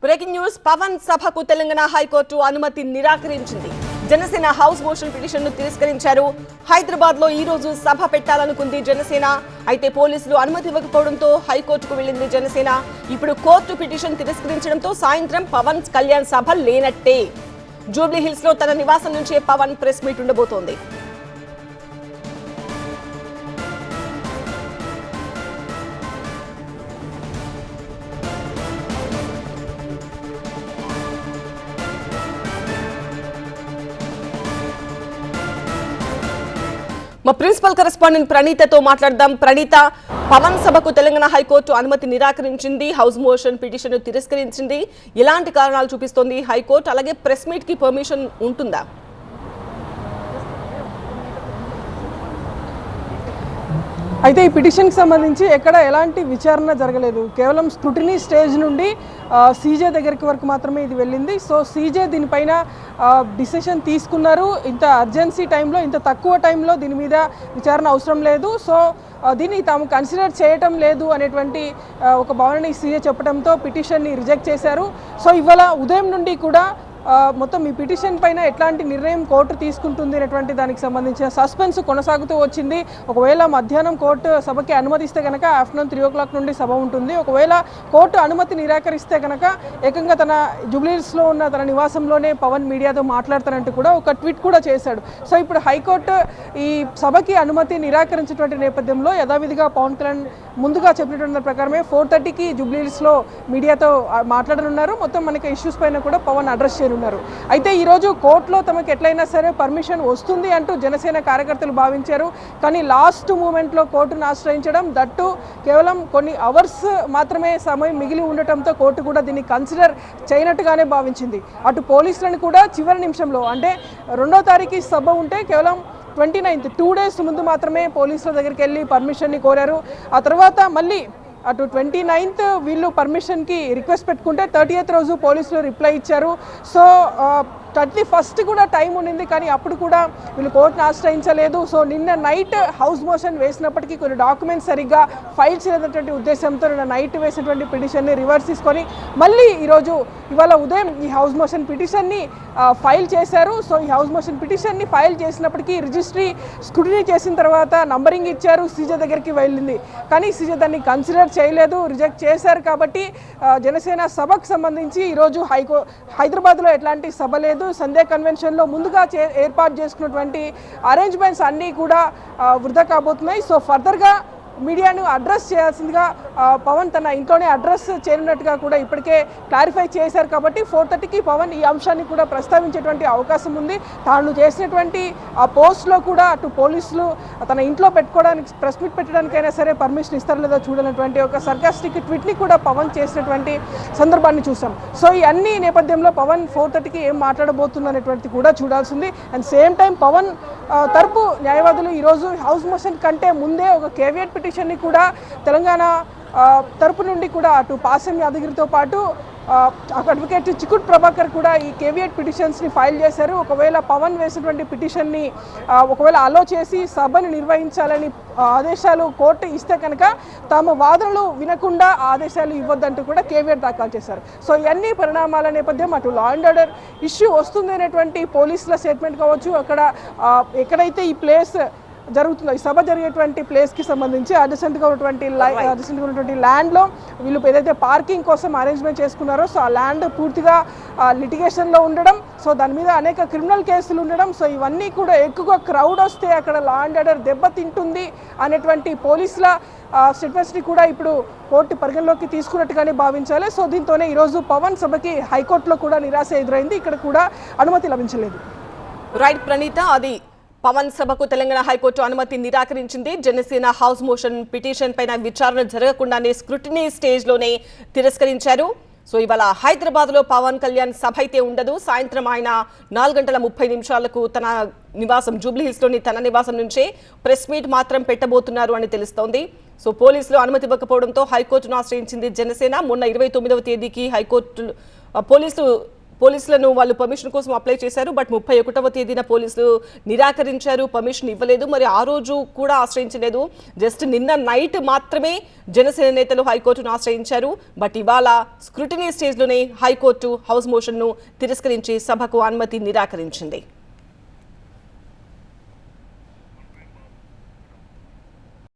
Breaking news Pawan సభకు Telangana high court అనుమతి నిరాకరించింది. జనసేన హౌస్ మోషన్ పిటిషన్ ను తిరస్కరించారు. హైదరాబాద్ లో ఈ రోజు సభ పెట్టాలనుకుంది జనసేన. అయితే పోలీసులు అనుమతి ఇవ్వకపోవడంతో హైకోర్టుకు వెళ్లింది జనసేన. ఇప్పుడు కోర్టు పిటిషన్ తిరస్కరించడంతో సాయంత్రం పవన్ కళ్యాణ్ సభ లేనట్టే. జూబ్లీ హిల్స్ లో తన నివాసం నుంచే పవన్ ప్రెస్ మీట్ ఉండబోతోంది. మా ప్రిన్సిపల్ కరెస్పాండెంట్ ప్రణీతతో మాట్లాడదాం. ప్రణీత, పవన్ సభకు తెలంగాణ హైకోర్టు అనుమతి నిరాకరించింది. హౌస్ మోషన్ పిటిషన్ తిరస్కరించింది. ఎలాంటి కారణాలు చూపిస్తోంది హైకోర్టు? అలాగే ప్రెస్ మీట్ కి పర్మిషన్ ఉంటుందా? అయితే ఈ పిటిషన్కి సంబంధించి ఎక్కడ ఎలాంటి విచారణ జరగలేదు. కేవలం స్క్రూటినీ స్టేజ్ నుండి సీజే దగ్గరికి వరకు మాత్రమే ఇది వెళ్ళింది. సో సీజే దీనిపైన డిసిషన్ తీసుకున్నారు. ఇంత అర్జెన్సీ టైంలో, ఇంత తక్కువ టైంలో దీని మీద విచారణ అవసరం లేదు, సో దీన్ని తాము కన్సిడర్ చేయటం లేదు అనేటువంటి ఒక భావనని సీజే చెప్పడంతో పిటిషన్ని రిజెక్ట్ చేశారు. సో ఇవాళ ఉదయం నుండి కూడా మొత్తం ఈ పిటిషన్ పైన ఎట్లాంటి నిర్ణయం కోర్టు తీసుకుంటుంది అనేటువంటి దానికి సంబంధించిన సస్పెన్స్ కొనసాగుతూ వచ్చింది. ఒకవేళ మధ్యాహ్నం కోర్టు సభకి అనుమతిస్తే కనుక ఆఫ్టర్నూన్ 3 o'clock నుండి సభ ఉంటుంది. ఒకవేళ కోర్టు అనుమతి నిరాకరిస్తే కనుక ఏకంగా తన జూబ్లీహిల్స్లో ఉన్న తన నివాసంలోనే పవన్ మీడియాతో మాట్లాడతానంటూ కూడా ఒక ట్వీట్ కూడా చేశాడు. సో ఇప్పుడు హైకోర్టు ఈ సభకి అనుమతి నిరాకరించినటువంటి నేపథ్యంలో యథావిధిగా పవన్ కళ్యాణ్ ముందుగా చెప్పినటువంటి ప్రకారమే 4:30కి జూబ్లీహిల్స్లో మీడియాతో మాట్లాడనున్నారు. మొత్తం మనకి ఇష్యూస్ పైన కూడా పవన్ అడ్రస్ చేయనున్నారు. అయితే ఈరోజు కోర్టులో తమకు ఎట్లయినా సరే పర్మిషన్ వస్తుంది అంటూ జనసేన కార్యకర్తలు భావించారు. కానీ లాస్ట్ మూమెంట్లో కోర్టును ఆశ్రయించడం, దట్టు కేవలం కొన్ని అవర్స్ మాత్రమే సమయం మిగిలి ఉండటంతో కోర్టు కూడా దీన్ని కన్సిడర్ చేయనట్టుగానే భావించింది. అటు పోలీసులను కూడా చివరి నిమిషంలో, అంటే 2వ తారీఖు సభ ఉంటే కేవలం 29th 2 days ముందు మాత్రమే పోలీసుల దగ్గరికి వెళ్ళి పర్మిషన్ని కోరారు. ఆ తర్వాత మళ్ళీ అటు 29th వీళ్ళు పర్మిషన్కి రిక్వెస్ట్ పెట్టుకుంటే 30th రోజు పోలీసులు రిప్లై ఇచ్చారు. సో 31st కూడా టైం ఉండింది, కానీ అప్పుడు కూడా వీళ్ళు కోర్టును ఆశ్రయించలేదు. సో నిన్న నైట్ హౌస్ మోషన్ వేసినప్పటికీ కొన్ని డాక్యుమెంట్స్ సరిగ్గా ఫైల్ చేయనటువంటి ఉద్దేశంతో నిన్న నైట్ వేసినటువంటి పిటిషన్ని రివర్స్ తీసుకొని మళ్ళీ ఇవాళ ఉదయం ఈ హౌస్ మోషన్ పిటిషన్ని ఫైల్ చేశారు. సో ఈ హౌస్ మోషన్ పిటిషన్ని ఫైల్ చేసినప్పటికీ రిజిస్ట్రీ స్క్రూటినీ చేసిన తర్వాత నంబరింగ్ ఇచ్చారు, సీజే దగ్గరికి వెళ్ళింది. కానీ సీజే దాన్ని కన్సిడర్ చేయలేదు, రిజెక్ట్ చేశారు. కాబట్టి జనసేన సభకు సంబంధించి ఈరోజు హైదరాబాద్లో ఎట్లాంటి సభ లేదు. సంధ్యా కన్వెన్షన్లో ముందుగా ఏర్పాటు చేసుకున్నటువంటి అరేంజ్మెంట్స్ అన్నీ కూడా వృధా కాబోతున్నాయి. సో ఫర్దర్గా మీడియాను అడ్రస్ చేయాల్సిందిగా పవన్ తన ఇంట్లోనే అడ్రస్ చేయనున్నట్టుగా కూడా ఇప్పటికే క్లారిఫై చేశారు. కాబట్టి 4:30కి పవన్ ఈ అంశాన్ని కూడా ప్రస్తావించేటువంటి అవకాశం ఉంది. తాను చేసినటువంటి ఆ పోస్ట్లో కూడా అటు పోలీసులు తన ఇంట్లో పెట్టుకోవడానికి, ప్రెస్ మీట్ పెట్టడానికైనా సరే పర్మిషన్ ఇస్తారో లేదో చూడనటువంటి ఒక సర్కాస్టిక్ ట్వీట్ని కూడా పవన్ చేసినటువంటి సందర్భాన్ని చూసాం. సో ఈ అన్ని నేపథ్యంలో పవన్ 4:30కి ఏం మాట్లాడబోతుందనేటువంటిది కూడా చూడాల్సింది. అండ్ సేమ్ టైం పవన్ తరపు న్యాయవాదులు ఈరోజు హౌస్ మోషన్ కంటే ముందే ఒక కేవియట్ పిటిషన్ని కూడా తెలంగాణ తరపు నుండి కూడా అటు పాసం యాదగిరితో పాటు అడ్వకేట్ చిక్కుట్ ప్రభాకర్ కూడా ఈ కేవియట్ పిటిషన్స్ని ఫైల్ చేశారు. ఒకవేళ పవన్ వేసినటువంటి పిటిషన్ని ఒకవేళ అలో చేసి సభను నిర్వహించాలని ఆదేశాలు కోర్టు ఇస్తే కనుక తమ వాదనలు వినకుండా ఆదేశాలు ఇవ్వద్దంటూ కూడా కేవియట్ దాఖలు చేశారు. సో ఇవన్నీ పరిణామాల నేపథ్యం అటు లా అండ్ ఆర్డర్ ఇష్యూ వస్తుంది అనేటువంటి పోలీసుల స్టేట్మెంట్ కావచ్చు, అక్కడ ఎక్కడైతే ఈ ప్లేస్ జరుగుతుందో, ఈ సభ జరిగేటువంటి ప్లేస్కి సంబంధించి అడ్జసెంట్గా ఉన్నటువంటి ల్యాండ్లో వీళ్ళు ఏదైతే పార్కింగ్ కోసం అరేంజ్మెంట్ చేసుకున్నారో, సో ఆ ల్యాండ్ పూర్తిగా లిటిగేషన్లో ఉండడం, సో దాని మీద అనేక క్రిమినల్ కేసులు ఉండడం, సో ఇవన్నీ కూడా ఎక్కువగా క్రౌడ్ వస్తే అక్కడ లా అండ్ ఆర్డర్ దెబ్బతింటుంది అనేటువంటి పోలీసుల స్టేట్మెంట్స్ని కూడా ఇప్పుడు కోర్టు పరిగణలోకి తీసుకున్నట్టుగానే భావించాలి. సో దీంతోనే ఈరోజు పవన్ సభకి హైకోర్టులో కూడా నిరాశ ఎదురైంది. ఇక్కడ కూడా అనుమతి లభించలేదు. రైట్ ప్రణీత, అది పవన్ సభకు తెలంగాణ హైకోర్టు అనుమతి నిరాకరించింది. జనసేన హౌస్ మోషన్ పిటిషన్ పైన విచారణ జరగకుండానే స్క్రూటినీ స్టేజ్లోనే తిరస్కరించారు. సో ఇవాళ హైదరాబాద్లో పవన్ కళ్యాణ్ సభ అయితే ఉండదు. సాయంత్రం ఆయన 4:30 తన నివాసం జూబ్లీహిల్స్లోని తన నివాసం నుంచే ప్రెస్ మీట్ మాత్రం పెట్టబోతున్నారు అని తెలుస్తోంది. సో పోలీసులు అనుమతి ఇవ్వకపోవడంతో హైకోర్టును ఆశ్రయించింది జనసేన. మొన్న 29వ తేదీకి హైకోర్టు పోలీసులు పోలీసులను వాళ్ళు పర్మిషన్ కోసం అప్లై చేశారు. బట్ 31వ తేదీన పోలీసులు నిరాకరించారు, పర్మిషన్ ఇవ్వలేదు. మరి ఆ రోజు కూడా ఆశ్రయించలేదు. జస్ట్ నిన్న నైట్ మాత్రమే జనసేన నేతలు హైకోర్టును ఆశ్రయించారు. బట్ ఇవాళ స్క్రూటినీ స్టేజ్లోనే హైకోర్టు హౌస్ మోషన్ను తిరస్కరించి సభకు అనుమతి నిరాకరించింది.